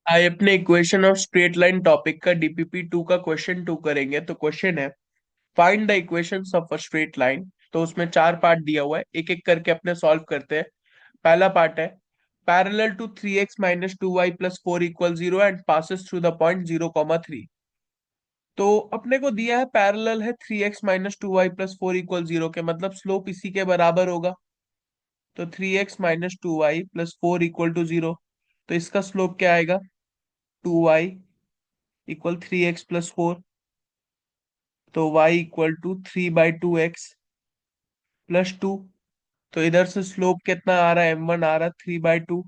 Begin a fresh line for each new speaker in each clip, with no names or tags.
आइए अपने equation of straight line topic का डीपीपी टू का क्वेश्चन टू करेंगे। तो क्वेश्चन है, find the equations of a straight line. तो उसमें चार पार्ट दिया हुआ है, एक एक करके अपने सॉल्व करते हैं। पहला पार्ट है, parallel to 3x minus 2y plus 4 equal 0 and passes through the point 0, 3। तो अपने को दिया है पैरेलल है 3x minus 2y plus 4 equal 0 के, मतलब स्लोप इसी के बराबर होगा। तो 3x minus 2y plus 4 equal to 0, तो इसका स्लोप क्या आएगा? 2y equal 3x plus 4। तो y equal to 3/2x plus 2। तो इधर से स्लोप कितना आ रहा है? m1 आ रहा है 3/2।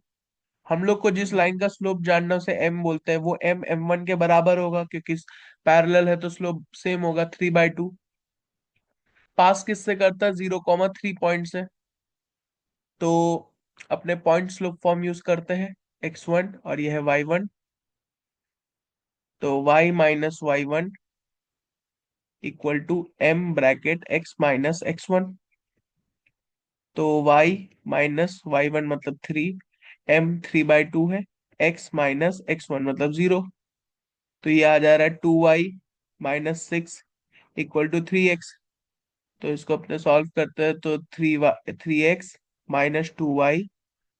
हम लोग को जिस लाइन का स्लोप जानना है उसे m बोलते हैं, वो m1 के बराबर होगा क्योंकि पैरेलल है तो स्लोप सेम होगा 3/2। पास किससे करता है? 0, 3 पॉइंट से। तो अपने पॉइंट स्लोप फॉर्म यूज करते हैं, x1 और यह है y1। तो y minus y1 equal to m bracket x minus x1। तो y माइनस y1 मतलब 3, m 3/2 है, x माइनस x1 मतलब 0। तो ये आ जा रहा है 2y minus 6 equal to 3x। तो इसको अपने सॉल्व करते हैं, तो 3x minus 2y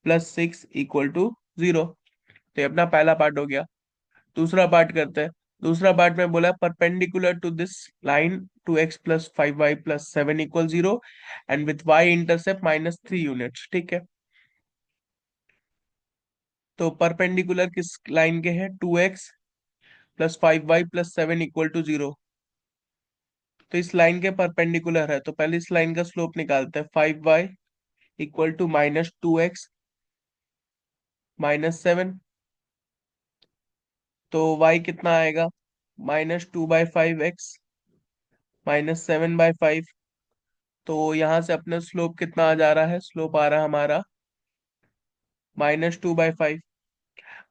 plus 6 equal to 0। तो ये अपना पहला पार्ट हो गया। दूसरा पार्ट करते हैं। दूसरा पार्ट में बोला perpendicular to this line 2x plus 5y plus 7 equal 0 and with y intercept -3 units. ठीक है। तो परपेंडिकुलर किस लाइन के हैं? 2x plus 5y plus 7 equal to 0। तो इस लाइन के परपेंडिकुलर है, तो पहले इस लाइन का स्लोप निकालते हैं। 5y equal to -2x -7। तो y कितना आएगा? -2/5x -7/5। तो यहाँ से अपने स्लोप कितना आ जा रहा है? स्लोप आ रहा है हमारा -2/5।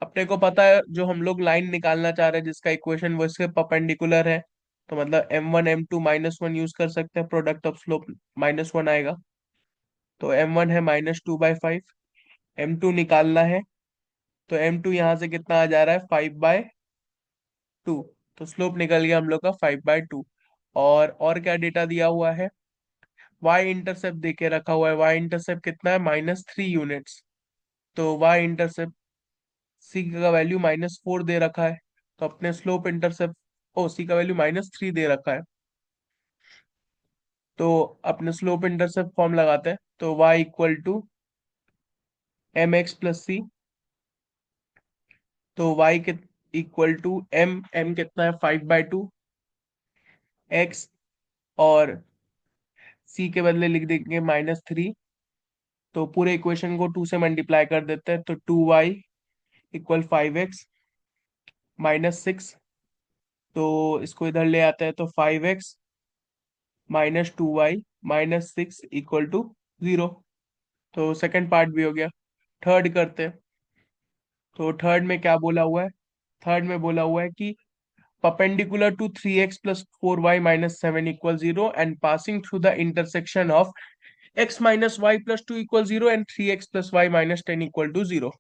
अपने को पता है जो हम लोग लाइन निकालना चाह रहे हैं जिसका इक्वेशन वो इसके परपेंडिकुलर है, तो मतलब m1 m2 -1 यूज कर सकते हैं, प्रोडक्ट ऑफ स्लोप -1 आएगा। तो m1 है -2/5, m2 निकालना है। तो m2 यहाँ से कितना आ जा रहा है? 5/2। तो स्लोप निकल गया हम लोग का 5/2। और क्या डेटा दिया हुआ है? y इंटरसेप्ट दे के रखा हुआ है। y इंटरसेप्ट कितना है? -3 यूनिट्स। तो y इंटरसेप्ट सी का वैल्यू -4 दे रखा है। तो अपने स्लोप इंटरसेप्ट, ओ सी का वैल्यू -3 दे रखा है। तो अपने स्लोप इंटरसेप्ट फॉर्म लगाते हैं। तो y equal to mx plus C. तो y के इक्वल टू m कितना है? 5/2 x, और c के बदले लिख देंगे -3। तो पूरे इक्वेशन को 2 से मल्टीप्लाई कर देते हैं, तो 2y इक्वल 5x -6। तो इसको इधर ले आते हैं, तो 5x -2y -6 इक्वल टू 0। तो सेकंड पार्ट भी हो गया। थर्ड करते हैं। तो थर्ड में क्या बोला हुआ है? थर्ड में बोला हुआ है कि perpendicular to 3x plus 4y minus 7 equal 0 and passing through the intersection of x minus y plus 2 equal 0 and 3x plus y minus 10 equal to 0।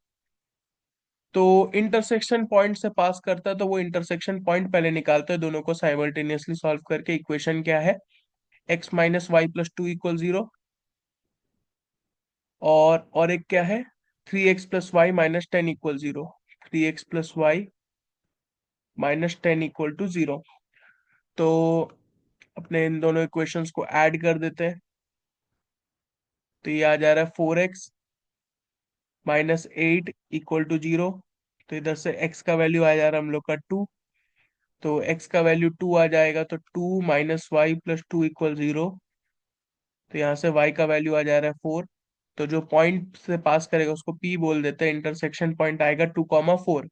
तो इंटरसेक्शन पॉइंट से पास करता है, तो वो इंटरसेक्शन पॉइंट पहले निकालते हैं, दोनों को साइमल्टेनियसली सॉल्व करके। इक्वेशन क्या है? x minus Y plus 2 equal 0, और एक क्या है? 3x plus Y minus 10 equal 0। 3x plus Y minus 10 equal to 0। तो अपने इन दोनों इक्वेशंस को ऐड कर देते हैं। तो ये आ जा रहा है 4x माइनस 8 इक्वल टू 0। तो इधर से x का वैल्यू आ जा रहा है हम लोग का 2। तो x का वैल्यू 2 आ जाएगा, तो 2 माइनस वाई प्लस 2 इक्वल 0। तो यहाँ से y का वैल्यू आ जा रहा है 4। तो जो पॉइंट से पास करेगा उसको p बोल देते हैं। इंटरसेक्शन पॉइंट आएगा 2, 4।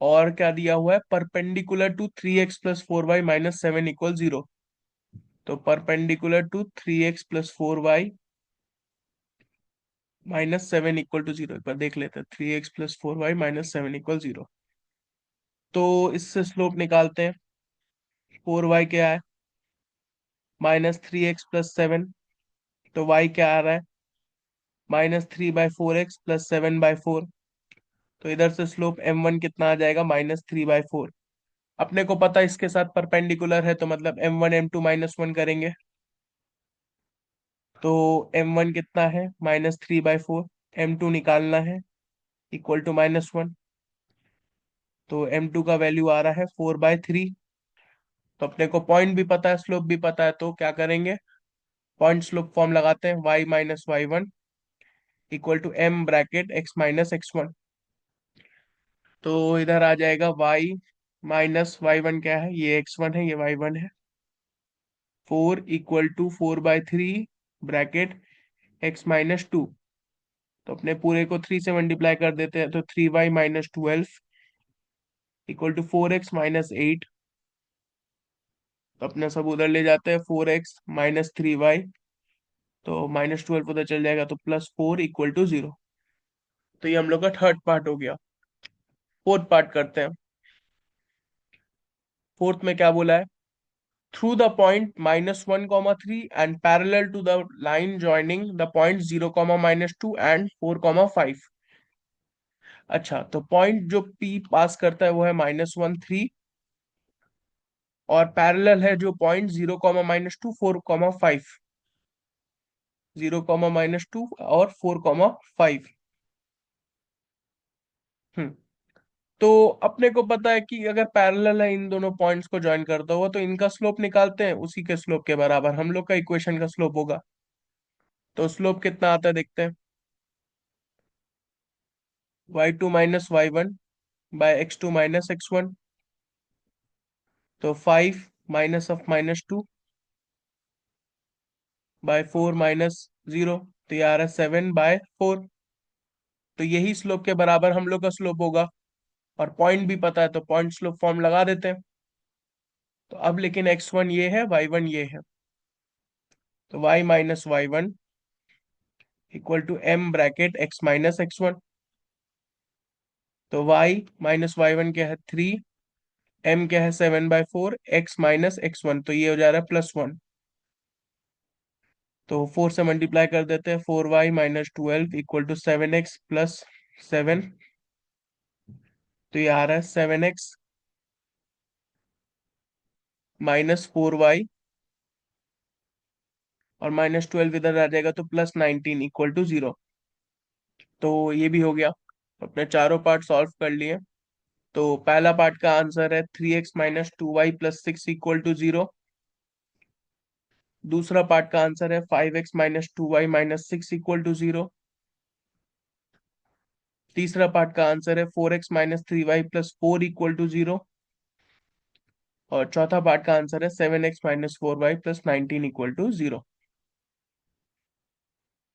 और क्या दिया हुआ है? Perpendicular to 3x plus 4y minus 7 equal 0। तो perpendicular to 3x plus 4y -7 equal to 0, एक बार देख लेते हैं। 3x plus 4y -7 equal 0। तो इससे स्लोप निकालते हैं। 4y क्या है? -3x plus 7। तो y क्या आ रहा है? -3/4x plus 7/4। तो इधर से स्लोप m1 कितना आ जाएगा, -3/4। अपने को पता इसके साथ परपेंडिकुलर है, तो मतलब m1 m2 -1 करेंगे। तो m1 कितना है, -3/4। m2 निकालना है, इक्वल टू -1। तो m2 का वैल्यू आ रहा है 4/3। तो अपने को पॉइंट भी पता है, स्लोप भी पता है, तो क्या करेंगे, पॉइंट स्लोप फॉर्म लगाते हैं, y-y1 equal to m bracket x-x1। तो इधर आ जाएगा y-y1 क्या है, ये x1 है, ये y1 है। 4 = 4/3 ब्रैकेट x-2। तो अपने पूरे को 3 से मल्टीप्लाई कर देते हैं, तो 3y-12 इक्वल टू 4x-8। तो अपने सब उधर ले जाते हैं, 4x-3y। तो -12 उधर चल जाएगा, तो +4 इक्वल टू 0। तो ये हम लोग का थर्ड पार्ट हो गया। फोर्थ पार्ट करते हैं। फोर्थ में क्या बोला है, through the point -1, 3 and parallel to the line joining the point 0, -2 and 4, 5। अच्छा, तो पॉइंट जो P पास करता है वो है -1, 3, और पैरेलल है जो पॉइंट 0, -2, 4, 5। 0, -2 और 4, 5। हम्म। तो अपने को पता है कि अगर पैरेलल है, इन दोनों पॉइंट्स को ज्वाइन करता हुआ, तो इनका स्लोप निकालते हैं, उसी के स्लोप के बराबर हम लोग का इक्वेशन का स्लोप होगा। तो स्लोप कितना आता है देखते हैं, y2 - y1/x2 - x1। तो 5 - 2 - 4 तो ये आ रहा है 7/4। तो यही स्लोप के बराबर हम लोग का स्लोप होगा। और पॉइंट भी पता है, तो पॉइंट स्लोप फॉर्म लगा देते हैं। तो अब लेकिन x1 ये है, y1 ये है। तो y-y1 equal to m bracket x-x1। तो y-y1 क्या है, 3। m क्या है, 7/4। x-x1, तो ये हो जा रहा है +1। तो 4 से मल्टीप्लाई कर देते हैं, 4y-12 इक्वल टू 7x + 7। तो ये आ रहा है 7x -4y, और -12 इधर आ जाएगा, तो +19 इक्वल टू 0। तो ये भी हो गया। अपने चारों पार्ट सॉल्व कर लिए। तो पहला पार्ट का आंसर है 3x - 2y + 6 इक्वल टू 0। दूसरा पार्ट का आंसर है 5x - 2y - 6 इक्वल टू 0। तीसरा पार्ट का आंसर है 4x - 3y + 4 इक्वल टू 0। और चौथा पार्ट का आंसर है 7x - 4y + 19 इक्वल टू 0।